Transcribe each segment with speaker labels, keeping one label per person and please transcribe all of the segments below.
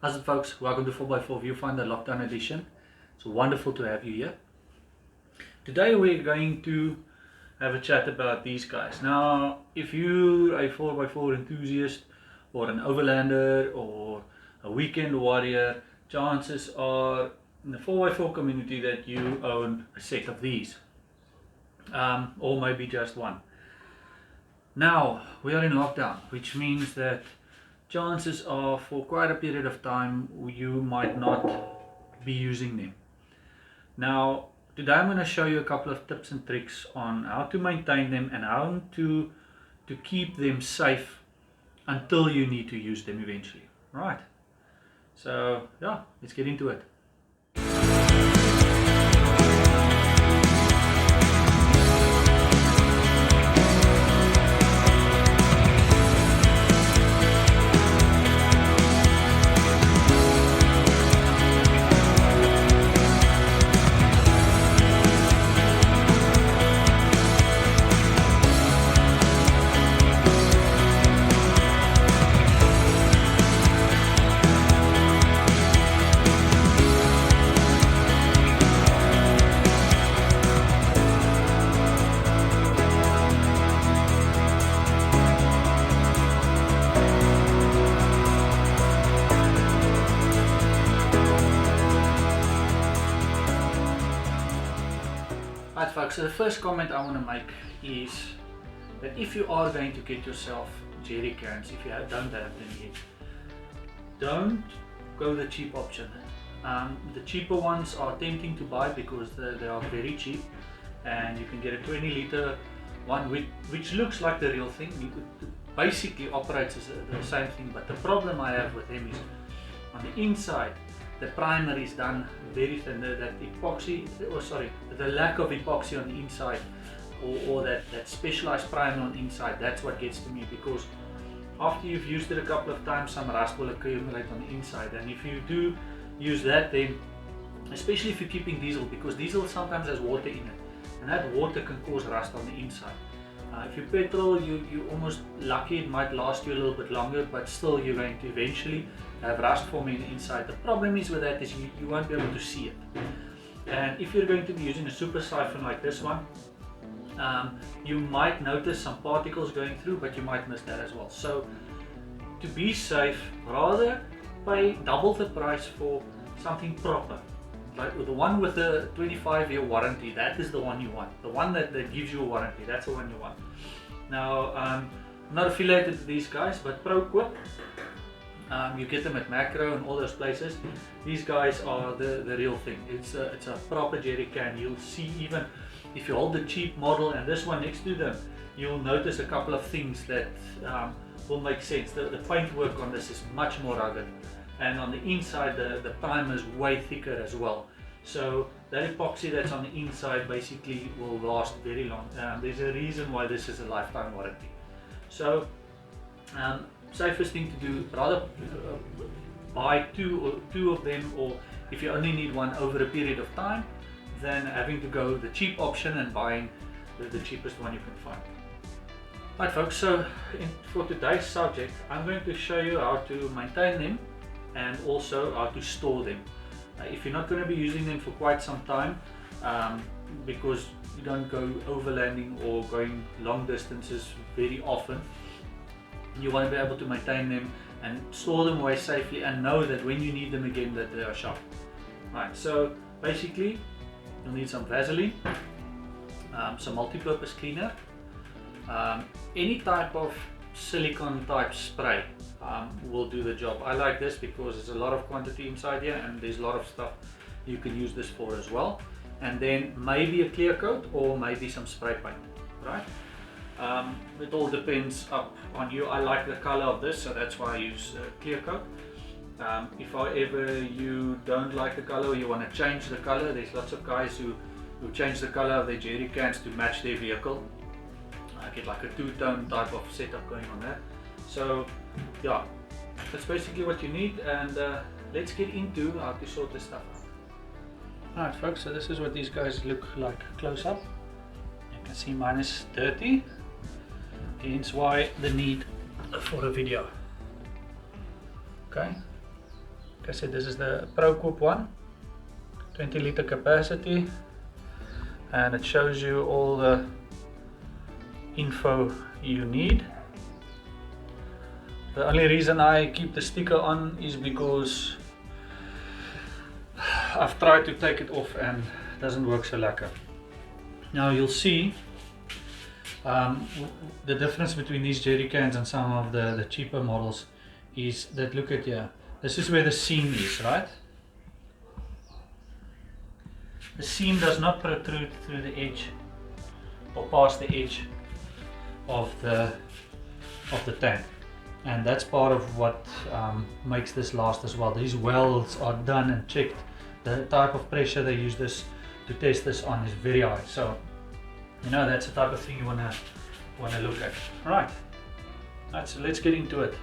Speaker 1: How's it, folks? Welcome to 4x4 Viewfinder Lockdown Edition. It's wonderful to have you here. Today we're going to have a chat about these guys. Now, if you're a 4x4 enthusiast or an overlander or a weekend warrior, chances are in the 4x4 community that you own a set of these, or maybe just one. Now, we are in lockdown, which means that chances are for quite a period of time you might not be using them. Now, today I'm going to show you a couple of tips and tricks on how to maintain them and how to keep them safe until you need to use them eventually. Right, so yeah, let's get into it. Right, folks, so the first comment I want to make is that if you are going to get yourself jerry cans, if you don't have them yet, don't go the cheap option. The cheaper ones are tempting to buy because they are very cheap, and you can get a 20-liter one which looks like the real thing. It basically operates as the same thing, but the problem I have with them is on the inside the primer is done very thin. That epoxy, the lack of epoxy on the inside, or that specialized primer on the inside, that's what gets to me, because after you've used it a couple of times, some rust will accumulate on the inside. And if you do use that, then especially if you're keeping diesel, because diesel sometimes has water in it, and that water can cause rust on the inside. If you petrol, you're almost lucky, it might last you a little bit longer, but still you're going to eventually have rust forming inside. The problem is with that is you won't be able to see it. And if you're going to be using a super siphon like this one, you might notice some particles going through, but you might miss that as well. So to be safe, rather pay double the price for something proper. Like the one with the 25-year warranty, that is the one you want. The one that gives you a warranty, that's the one you want. Now, I'm not affiliated with these guys, but ProQuip, you get them at Macro and all those places. These guys are the real thing. It's a proper jerry can. You'll see, even if you hold the cheap model and this one next to them, you'll notice a couple of things that will make sense. The paintwork on this is much more rugged, and on the inside the primer is way thicker as well. So that epoxy that's on the inside basically will last very long. There's a reason why this is a lifetime warranty. So safest thing to do, rather buy two of them, or if you only need one over a period of time, than having to go the cheap option and buying the cheapest one you can find. Right, folks, so for today's subject, I'm going to show you how to maintain them and also how to store them. If you're not going to be using them for quite some time, because you don't go overlanding or going long distances very often, you want to be able to maintain them and store them away safely and know that when you need them again that they are sharp. Right, so basically you'll need some Vaseline, some multi-purpose cleaner, any type of silicone type spray will do the job. I like this because there's a lot of quantity inside here and there's a lot of stuff you can use this for as well. And then maybe a clear coat or maybe some spray paint, right? It all depends up on you. I like the color of this, so that's why I use clear coat. If however you don't like the color or you want to change the color, there's lots of guys who change the color of their jerry cans to match their vehicle. Get like a two-tone type of setup going on there. So yeah, that's basically what you need, and let's get into how to sort this stuff out. Alright, folks, so this is what these guys look like close up. You can see mine is dirty, hence why the need for a video. Okay, Like I said, this is the ProCoop one, 20 liter capacity, and it shows you all the info you need. The only reason I keep the sticker on is because I've tried to take it off and it doesn't work so lekker. Now you'll see the difference between these jerry cans and some of the cheaper models is that, look at here, this is where the seam is, right? The seam does not protrude through the edge or past the edge of the tank, and that's part of what makes this last as well. These welds are done and checked. The type of pressure they use this to test this on is very high, so you know that's the type of thing you wanna look at. Right, so let's get into it.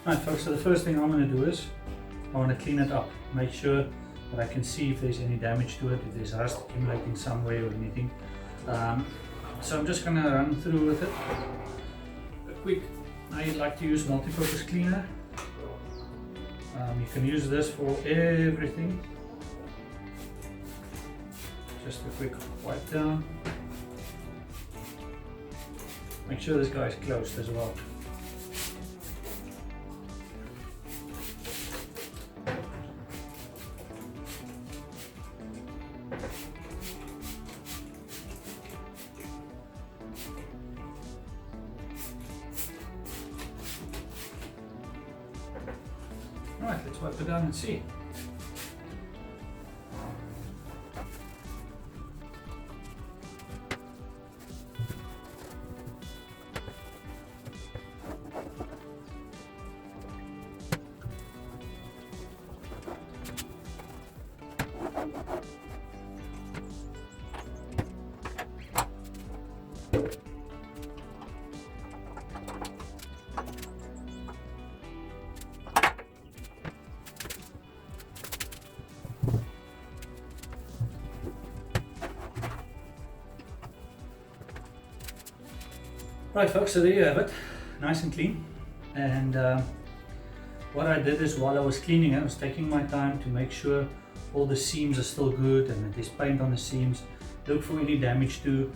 Speaker 1: Right folks, so the first thing I'm going to do is I want to clean it up, make sure that I can see if there's any damage to it, if there's rust accumulating somewhere or anything. So I'm just going to run through with it. A quick, I like to use multi-purpose cleaner. You can use this for everything. Just a quick wipe down. Make sure this guy is closed as well. Right, let's wipe it down and see. Right folks, so there you have it, nice and clean. And what I did is, while I was cleaning it, I was taking my time to make sure all the seams are still good and that there's paint on the seams. Look for any damage to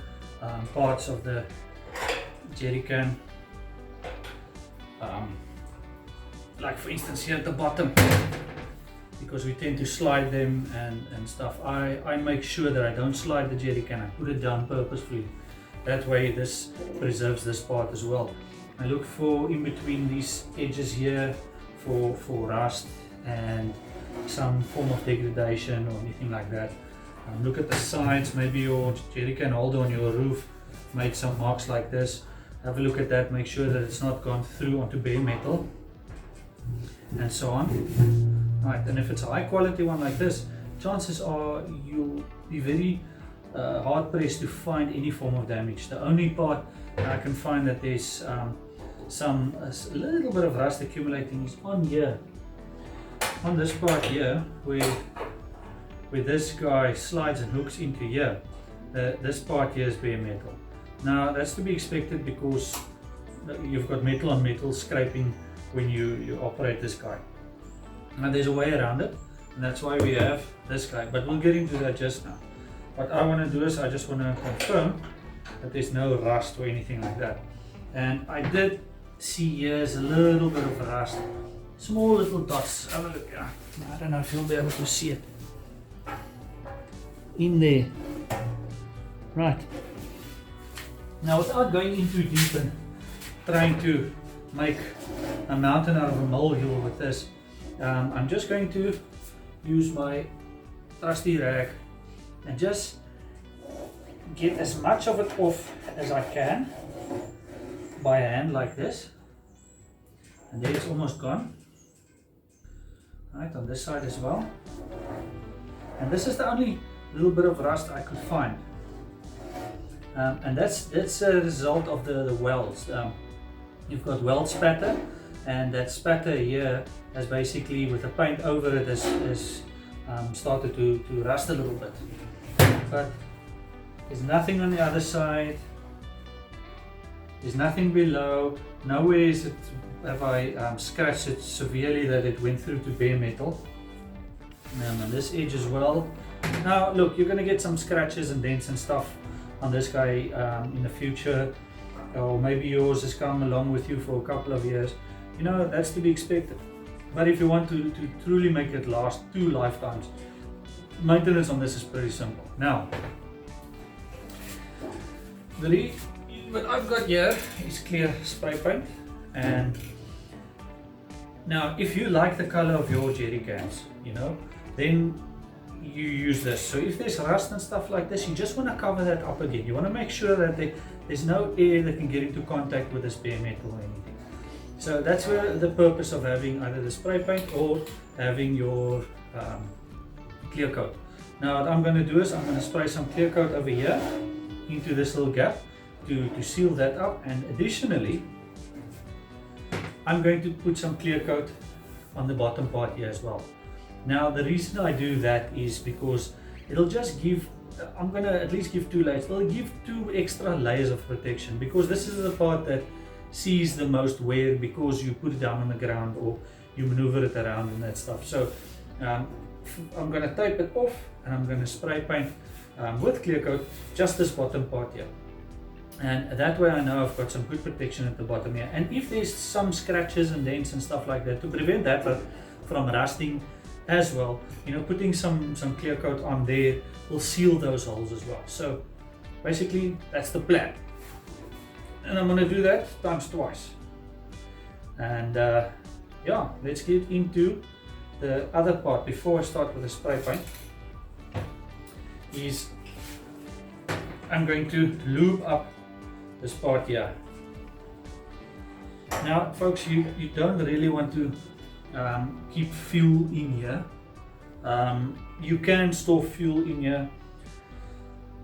Speaker 1: parts of the jerry can. Like for instance here at the bottom, because we tend to slide them and stuff. I make sure that I don't slide the jerry can, I put it down purposefully. That way this preserves this part as well. I look for in between these edges here for rust and some form of degradation or anything like that. Look at the sides, maybe your jerry can holder on your roof made some marks like this. Have a look at that, make sure that it's not gone through onto bare metal and so on. Right, and if it's a high quality one like this, chances are you'll be very hard pressed to find any form of damage. The only part I can find that there's a little bit of rust accumulating is on here, on this part here, where this guy slides and hooks into here. This part here is bare metal. Now that's to be expected because you've got metal on metal scraping when you operate this guy. Now there's a way around it, and that's why we have this guy, but we'll get into that just now. What I want to do is I just want to confirm that there's no rust or anything like that. And I did see here's a little bit of rust, small little dots. Have a look here. I don't know if you'll be able to see it in there. Right. Now, without going into deep and trying to make a mountain out of a molehill with this, I'm just going to use my trusty rag and just get as much of it off as I can by hand like this. And there it's almost gone. Right, on this side as well. And this is the only little bit of rust I could find. And that's a result of the welds. You've got weld spatter, and that spatter here has basically, with the paint over it, has started to rust a little bit. But there's nothing on the other side, there's nothing below, nowhere is it scratched it severely that it went through to bare metal. And on this edge as well. Now look, you're going to get some scratches and dents and stuff on this guy in the future, or maybe yours has come along with you for a couple of years. You know, that's to be expected. But if you want to truly make it last 2 lifetimes, maintenance on this is pretty simple. Now, what I've got here is clear spray paint, and now if you like the color of your jerry cans, you know, then you use this. So if there's rust and stuff like this, you just want to cover that up again. You want to make sure that there's no air that can get into contact with this bare metal or anything. So that's where the purpose of having either the spray paint or having your clear coat. Now what I'm going to do is I'm going to spray some clear coat over here into this little gap to seal that up, and additionally I'm going to put some clear coat on the bottom part here as well. Now the reason I do that is because it'll just give, I'm going to at least give 2 layers, it'll give 2 extra layers of protection, because this is the part that sees the most wear because you put it down on the ground or you maneuver it around and that stuff. So I'm going to tape it off, and I'm going to spray paint with clear coat just this bottom part here, and that way I know I've got some good protection at the bottom here. And if there's some scratches and dents and stuff like that, to prevent that from rusting as well, you know, putting some clear coat on there will seal those holes as well. So basically that's the plan, and I'm going to do that times twice. And yeah, let's get into the other part before I start with the spray paint. Is I'm going to lube up this part here. Now folks, you don't really want to keep fuel in here. You can store fuel in here,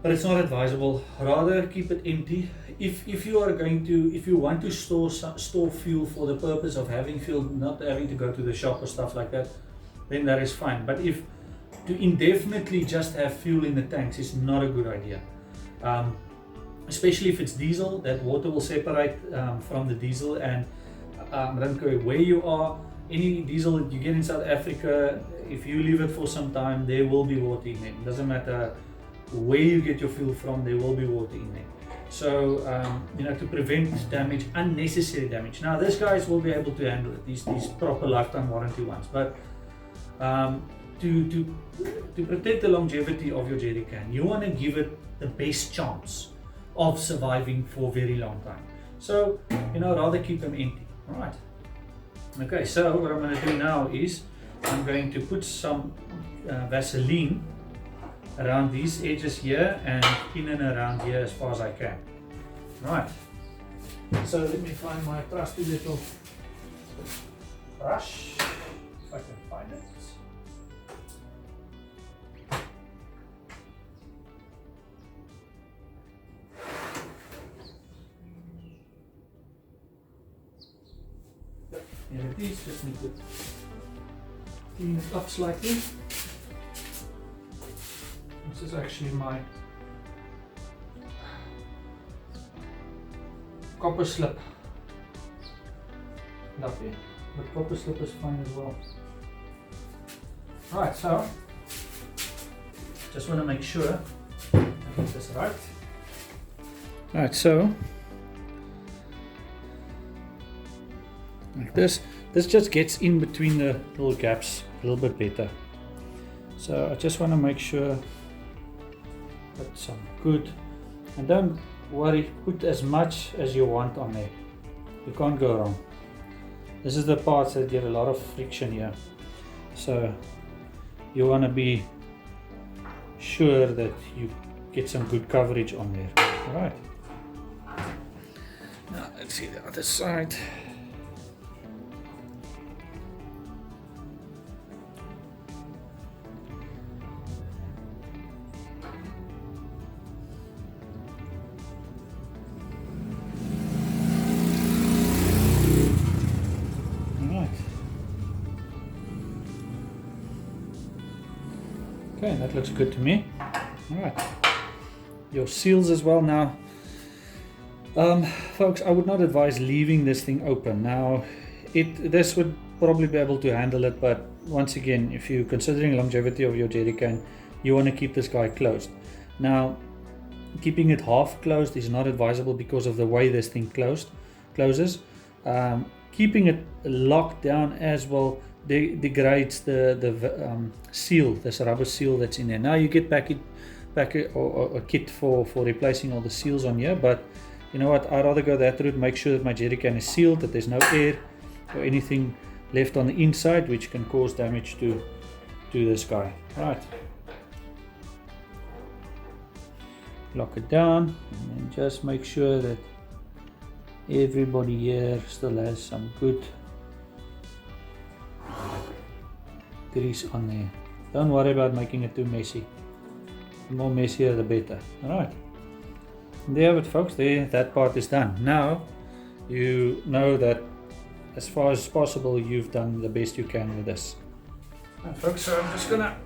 Speaker 1: but it's not advisable. Rather keep it empty. If you want to store fuel for the purpose of having fuel, not having to go to the shop or stuff like that, then that is fine. But if to indefinitely just have fuel in the tanks is not a good idea, especially if it's diesel. That water will separate from the diesel, and I don't care where you are, any diesel that you get in South Africa, if you leave it for some time, there will be water in it. It doesn't matter where you get your fuel from, there will be water in there. So you know, to prevent damage, unnecessary damage. Now this guys will be able to handle it, these proper lifetime warranty ones, but to protect the longevity of your jerry can, you want to give it the best chance of surviving for a very long time. So, you know, rather keep them empty. All right. Okay, so what I'm going to do now is I'm going to put some Vaseline around these edges here and in and around here as far as I can. All right. So let me find my trusty little brush, if I can find it. Here it is, just need to clean it up slightly. This is actually my copper slip. Lovely, but copper slip is fine as well. Right, so just want to make sure I get this right. Right, so like this just gets in between the little gaps a little bit better. So I just want to make sure put some good, and don't worry, put as much as you want on there, you can't go wrong. This is the parts that get a lot of friction here, so you want to be sure that you get some good coverage on there. All right, now let's see the other side. Okay, that looks good to me. Alright, your seals as well. Now folks, I would not advise leaving this thing open. Now this would probably be able to handle it, but once again, if you're considering longevity of your jerry can, you want to keep this guy closed. Now, keeping it half closed is not advisable because of the way this thing closes. Keeping it locked down as well degrades the seal, this rubber seal that's in there. Now you get back a kit for replacing all the seals on here, but you know what, I'd rather go that route, make sure that my jerry can is sealed, that there's no air or anything left on the inside which can cause damage to this guy. Right, lock it down and then just make sure that everybody here still has some good grease on there. Don't worry about making it too messy. The more messier the better. Alright, there you have it, folks. There, that part is done. Now you know that as far as possible you've done the best you can with this. Right, folks, so I'm just gonna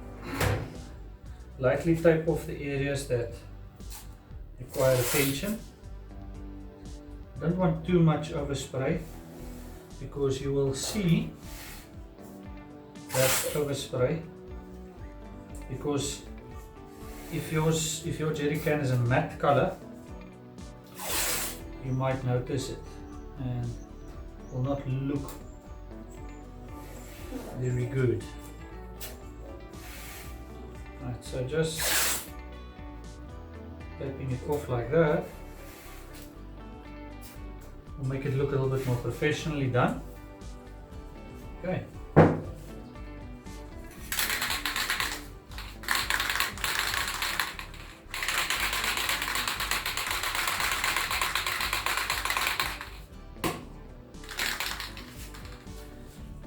Speaker 1: lightly tape off the areas that require attention. Don't want too much overspray because you will see that overspray, because if your jerry can is a matte color, you might notice it and will not look very good. Right, so just taping it off like that will make it look a little bit more professionally done. Okay.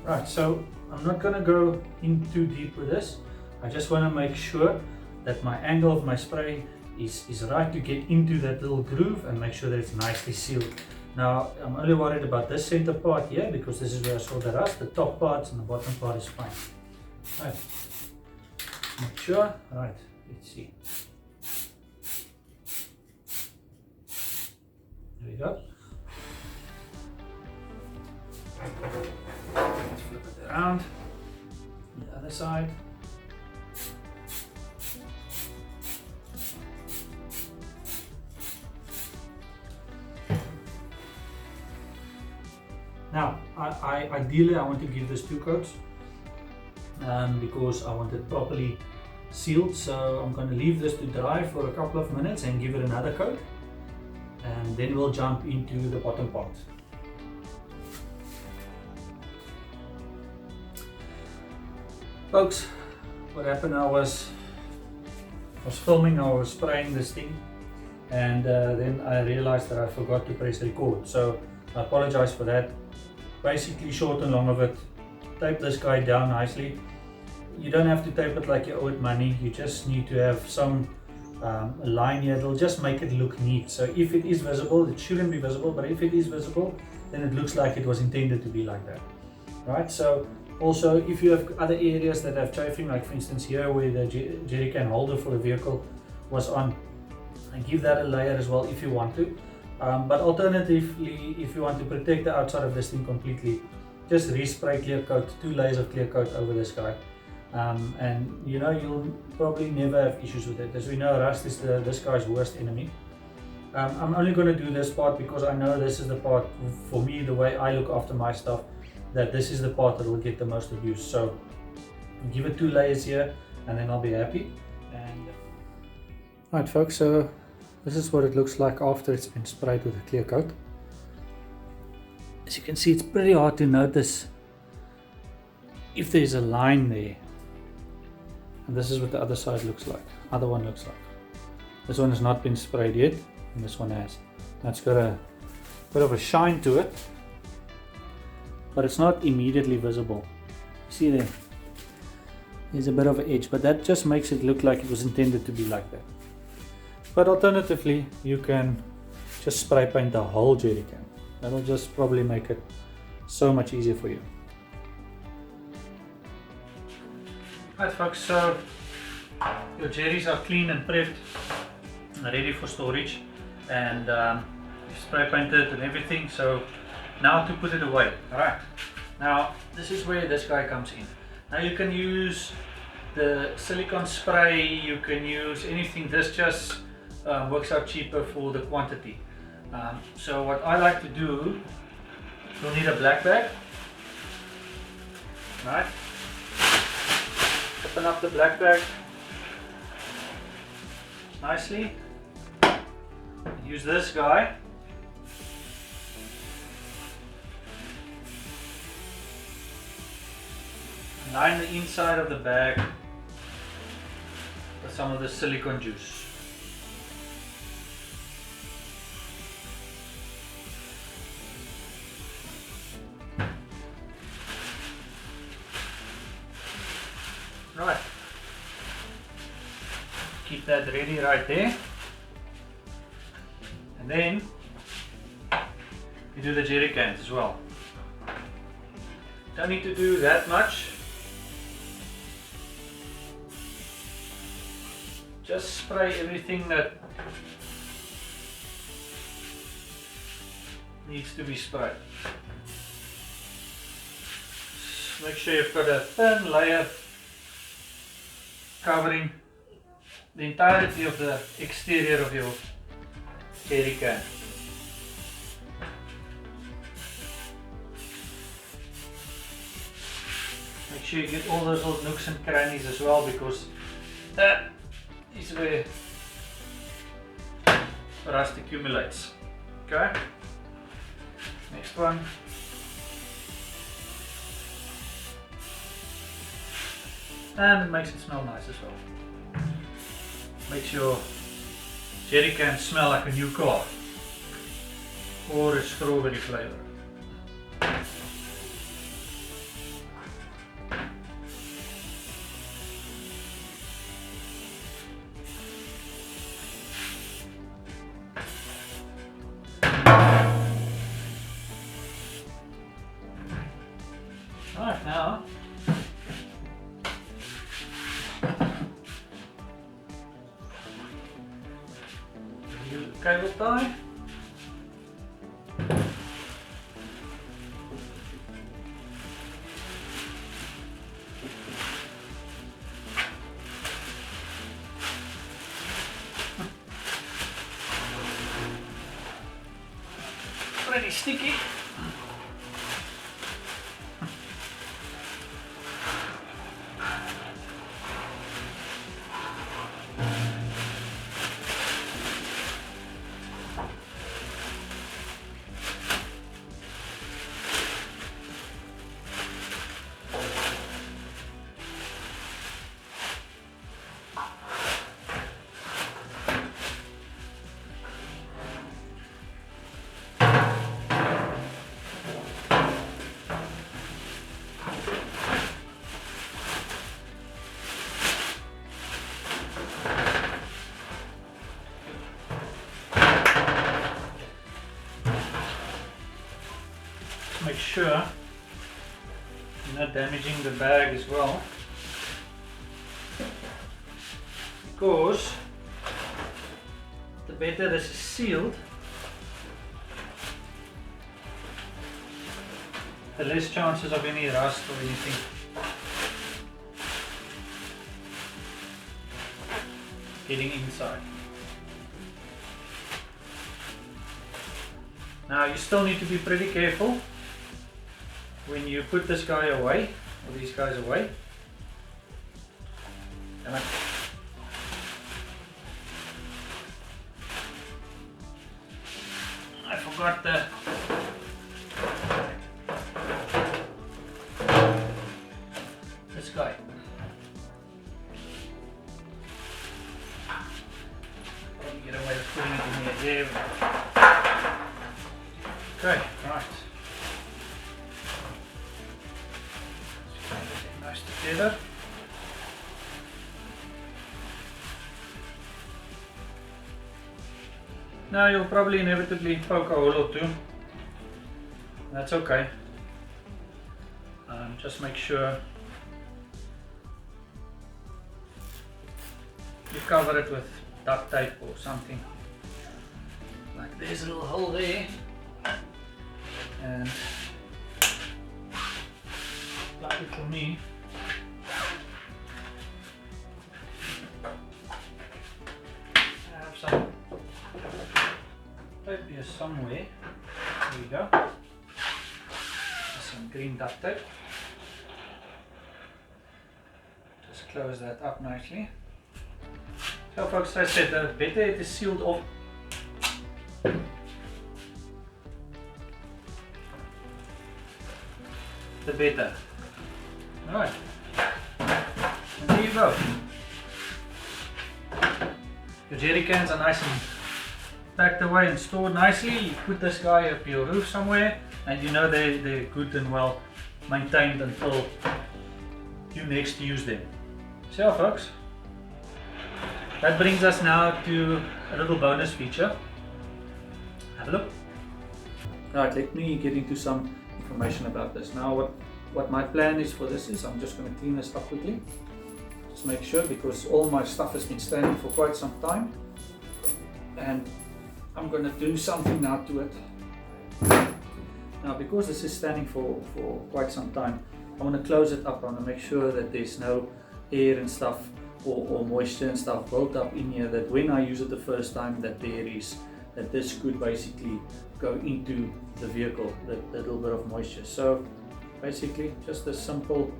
Speaker 1: Right, so I'm not going to go in too deep with this. I just want to make sure that my angle of my spray is right to get into that little groove and make sure that it's nicely sealed. Now, I'm only worried about this center part here because this is where I saw the rust. The top parts and the bottom part is fine. Right, make sure. Right, let's see. There we go. Let's flip it around. The other side. Now, ideally I want to give this 2 coats because I want it properly sealed. So I'm going to leave this to dry for a couple of minutes and give it another coat, and then we'll jump into the bottom part. Folks, what happened, I was filming, I was spraying this thing, and then I realized that I forgot to press record, so I apologize for that. Basically, short and long of it, tape this guy down nicely. You don't have to tape it like you owe it money, you just need to have some line here. It'll just make it look neat. So if it is visible, it shouldn't be visible, but if it is visible, then it looks like it was intended to be like that. Right, so also if you have other areas that have chafing, like for instance here where the jerry can holder for the vehicle was on, and give that a layer as well if you want to. But alternatively, if you want to protect the outside of this thing completely, just respray clear coat, 2 layers of clear coat over this guy, and you know, you'll probably never have issues with it. As we know, rust is this guy's worst enemy. I'm only going to do this part because I know this is the part, for me, the way I look after my stuff, that this is the part that will get the most abuse. So give it 2 layers here and then I'll be happy. And right, folks, so this is what it looks like after it's been sprayed with a clear coat. As you can see, it's pretty hard to notice if there's a line there. And this is what the other side looks like. Other one looks like. This one has not been sprayed yet, and this one has. That's got a bit of a shine to it, but it's not immediately visible. See there? There's a bit of an edge, but that just makes it look like it was intended to be like that. But alternatively, you can just spray paint the whole jerry can. That'll just probably make it so much easier for you. Right, folks, so your jerrys are clean and prepped, ready for storage, and spray painted and everything. So now to put it away. Alright, Now this is where this guy comes in. Now you can use the silicone spray, you can use anything. This just works out cheaper for the quantity. So what I like to do, you'll need a black bag, right? Open up the black bag nicely. Use this guy. Line the inside of the bag with some of the silicone juice. Right. Keep that ready right there. And then you do the jerry cans as well. Don't need to do that much. Just spray everything that needs to be sprayed. Just make sure you've got a thin layer covering the entirety of the exterior of your jerry can. Make sure you get all those little nooks and crannies as well, because that is where rust accumulates. Okay, next one. And it makes it smell nice as well. Makes your jerry can smell like a new car or a strawberry flavor. Right, now use a cable tie. Pretty sticky. Make sure you're not damaging the bag as well, because the better this is sealed, the less chances of any rust or anything getting inside. Now you still need to be pretty careful when you put this guy away, or these guys away. And I forgot this guy. Probably get away with putting it in here. Okay, right. Nice together. Now you'll probably inevitably poke a hole or two. That's okay. Just make sure you cover it with duct tape or something. Like there's a little hole there. And lucky for me, I have some tape here somewhere. There we go. Some green duct tape. Just close that up nicely. So folks, as I said, the better it is sealed off, the better. Alright, and there you go. Your jerry cans are nice and packed away and stored nicely. You put this guy up your roof somewhere and you know they're good and well maintained until you next use them. So folks, that brings us now to a little bonus feature. Have a look. Right, let me get into some information about this. Now what my plan is for this is I'm just going to clean this up quickly. Just make sure, because all my stuff has been standing for quite some time. And I'm going to do something now to it. Now because this is standing for quite some time, I want to close it up. I want to make sure that there's no air and stuff or moisture and stuff built up in here, that when I use it the first time that this could basically go into the vehicle, that little bit of moisture. So basically just a simple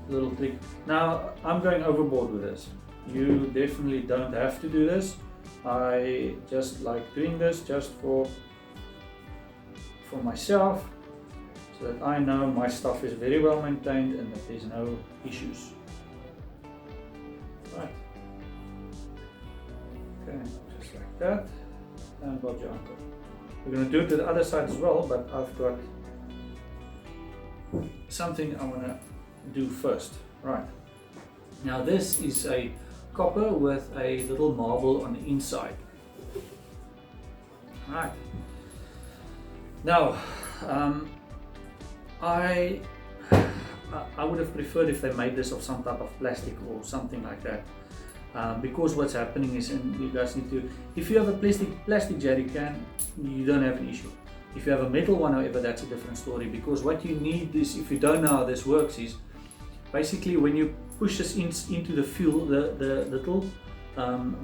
Speaker 1: little trick. Now I'm going overboard with this. You definitely don't have to do this. I just like doing this just for myself, so that I know my stuff is very well maintained and that there's no issues. Right. Okay, just like that. And got your uncle. We're going to do it to the other side as well, but I've got something I want to do first. Right. Now this is a copper with a little marble on the inside. Right. Now, I would have preferred if they made this of some type of plastic or something like that, because what's happening is, and you guys need to, if you have a plastic jerry can, you don't have an issue. If you have a metal one, however, that's a different story, because what you need is, if you don't know how this works, is basically when you push this into the fuel, the little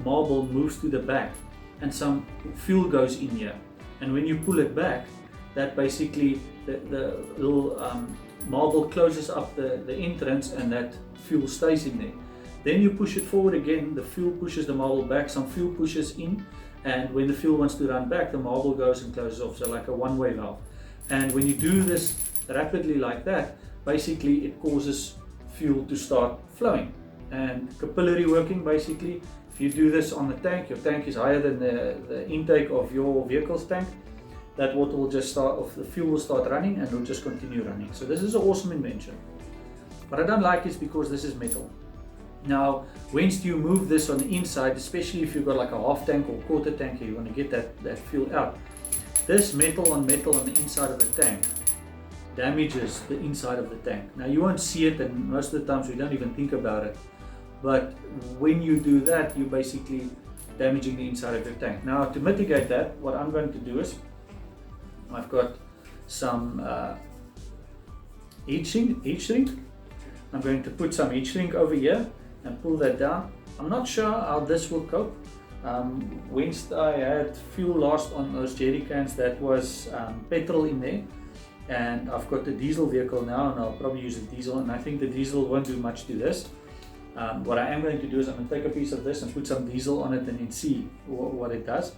Speaker 1: marble moves to the back and some fuel goes in here, and when you pull it back, that basically the little marble closes up the entrance and that fuel stays in there. Then you push it forward again, the fuel pushes the marble back, some fuel pushes in, and when the fuel wants to run back, the marble goes and closes off, so like a one-way valve. And when you do this rapidly like that, basically it causes fuel to start flowing. And capillary working, basically, if you do this on the tank, your tank is higher than the intake of your vehicle's tank, that water will just start, the fuel will start running and will just continue running. So this is an awesome invention. What I don't like is because this is metal. Now, once you move this on the inside, especially if you've got like a half tank or quarter tank, you want to get that fuel out. This metal on the inside of the tank damages the inside of the tank. Now you won't see it, and most of the times we don't even think about it. But when you do that, you're basically damaging the inside of your tank. Now to mitigate that, what I'm going to do is, I've got some heat shrink. I'm going to put some heat shrink over here and pull that down. I'm not sure how this will cope. Once I had fuel last on those jerry cans, that was petrol in there, and I've got the diesel vehicle now, and I'll probably use the diesel, and I think the diesel won't do much to this. What I am going to do is I'm going to take a piece of this and put some diesel on it and then see what it does.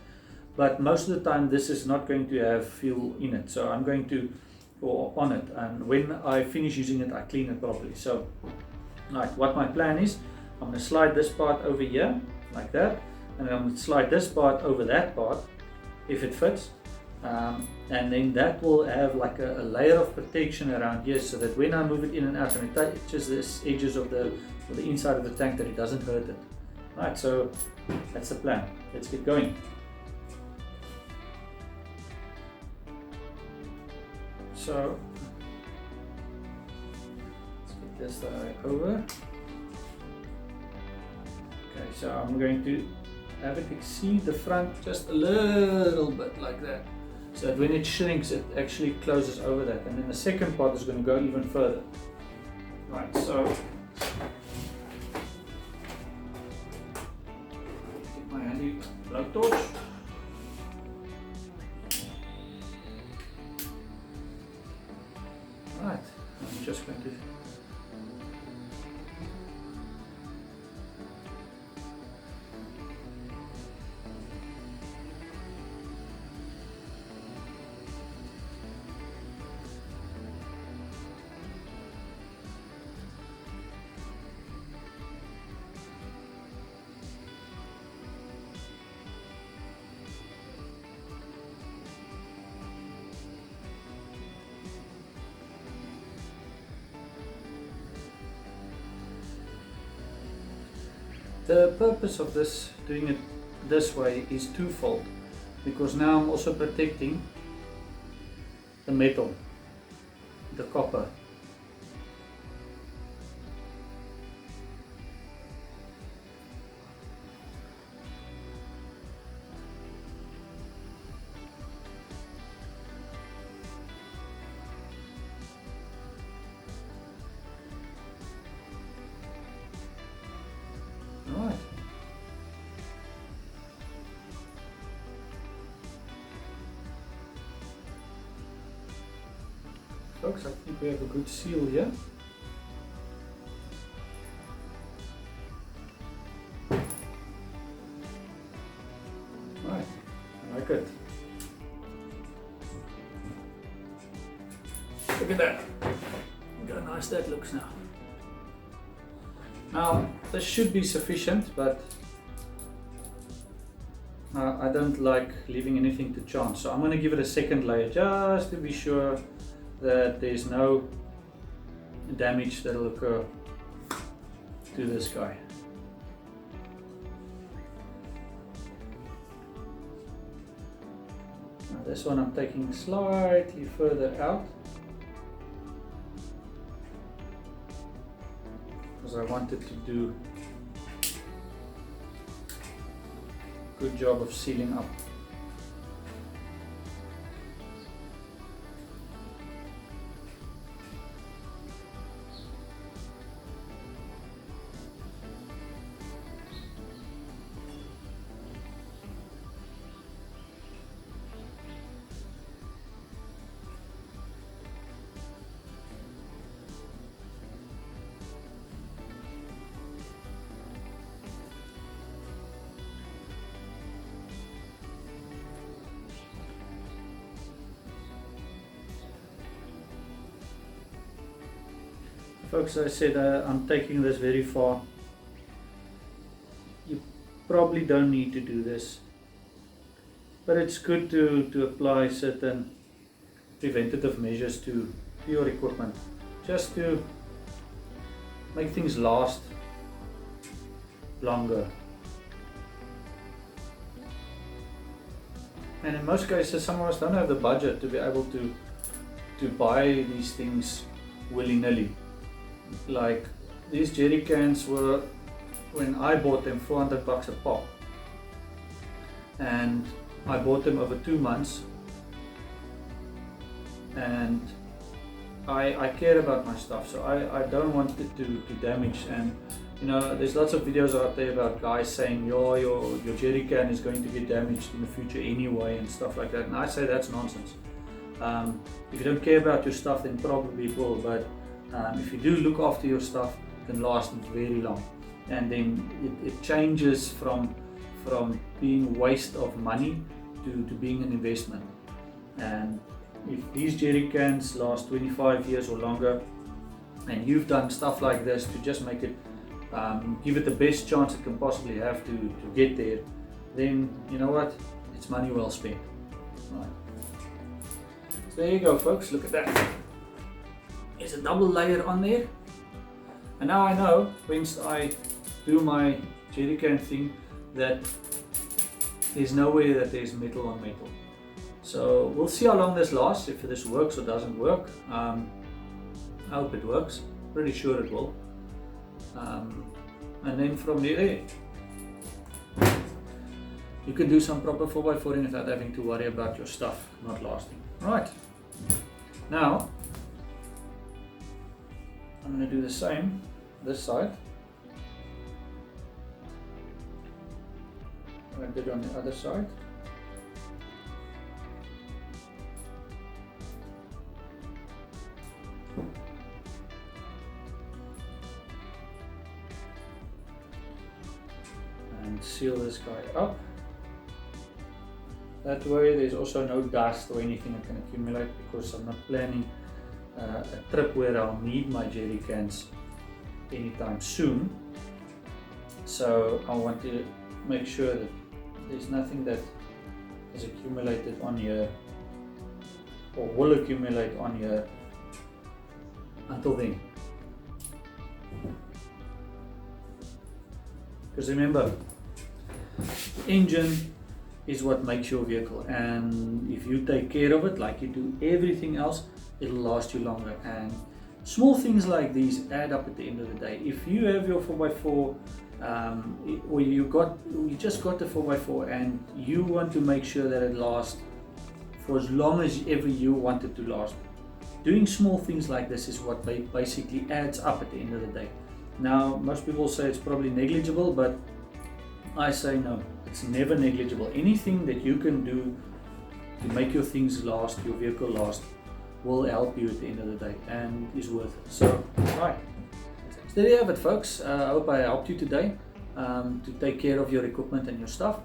Speaker 1: But most of the time this is not going to have fuel in it, so I'm going to go on it, and when I finish using it I clean it properly. So like what my plan is, I'm going to slide this part over here like that, and I'm going to slide this part over that part if it fits, and then that will have like a layer of protection around here, so that when I move it in and out and it touches the edges of the inside of the tank, that it doesn't hurt it. Right, so that's the plan. Let's get going. So let's get this over. Okay, so I'm going to have it exceed the front just a little bit like that. so that when it shrinks it actually closes over that, and then the second part is going to go even further. Right, so get my handy blowtorch. Right, I'm just going to The purpose of this, doing it this way, is twofold, because now I'm also protecting the metal, the copper. Right. Folks, I think we have a good seal here. Right, I like it. Look at that. Look how nice that looks now. Now, this should be sufficient, but I don't like leaving anything to chance. So I'm going to give it a second layer just to be sure that there's no damage that will occur to this guy. Now this one I'm taking slightly further out, because I wanted to do a good job of sealing up. Folks, I said I'm taking this very far. You probably don't need to do this, but it's good to apply certain preventative measures to your equipment, just to make things last longer. And in most cases, some of us don't have the budget to be able to buy these things willy-nilly. Like these jerry cans were, when I bought them, $400 a pop, and I bought them over 2 months, and I care about my stuff, so I don't want it to damage. And you know, there's lots of videos out there about guys saying your jerry can is going to get damaged in the future anyway and stuff like that, and I say that's nonsense. If you don't care about your stuff, then probably it will, but if you do look after your stuff, it can last very long. And then it changes from being waste of money to being an investment. And if these jerry cans last 25 years or longer, and you've done stuff like this to just make it, give it the best chance it can possibly have to get there, then you know what, it's money well spent. Right. So there you go, folks, look at that. There's a double layer on there, and now I know once I do my jerry can thing that there's nowhere that there's metal on metal. So we'll see how long this lasts, if this works or doesn't work. I hope it works, pretty sure it will. And then from there, you can do some proper 4x4ing without having to worry about your stuff not lasting. Right, now I'm going to do the same this side. I did on the other side. And seal this guy up. That way there's also no dust or anything that can accumulate, because I'm not planning a trip where I'll need my jerry cans anytime soon. So I want to make sure that there's nothing that is accumulated on here or will accumulate on here until then. Because remember, the engine is what makes your vehicle, and if you take care of it like you do everything else, it'll last you longer. And small things like these add up at the end of the day. If you have your 4x4 or you just got the 4x4 and you want to make sure that it lasts for as long as ever you want it to last, doing small things like this is what basically adds up at the end of the day. Now, most people say it's probably negligible, but I say no, it's never negligible. Anything that you can do to make your things last, your vehicle last, will help you at the end of the day and is worth it. So, right. So there you have it, folks. I hope I helped you today to take care of your equipment and your stuff.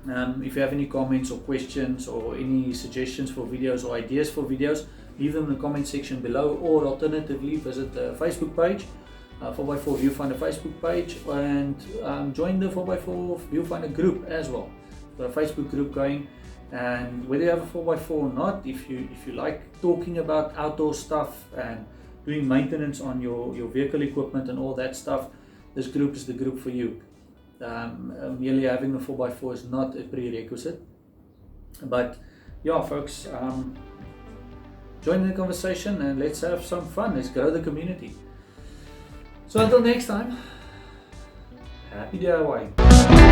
Speaker 1: If you have any comments or questions or any suggestions for videos or ideas for videos, leave them in the comment section below, or alternatively visit the Facebook page, 4x4 Viewfinder Facebook page, and join the 4x4 Viewfinder group as well. The Facebook group going. And whether you have a 4x4 or not, if you like talking about outdoor stuff and doing maintenance on your vehicle equipment and all that stuff, this group is the group for you. Merely having a 4x4 is not a prerequisite. But yeah, folks, join the conversation and let's have some fun. Let's grow the community. So until next time, happy DIY.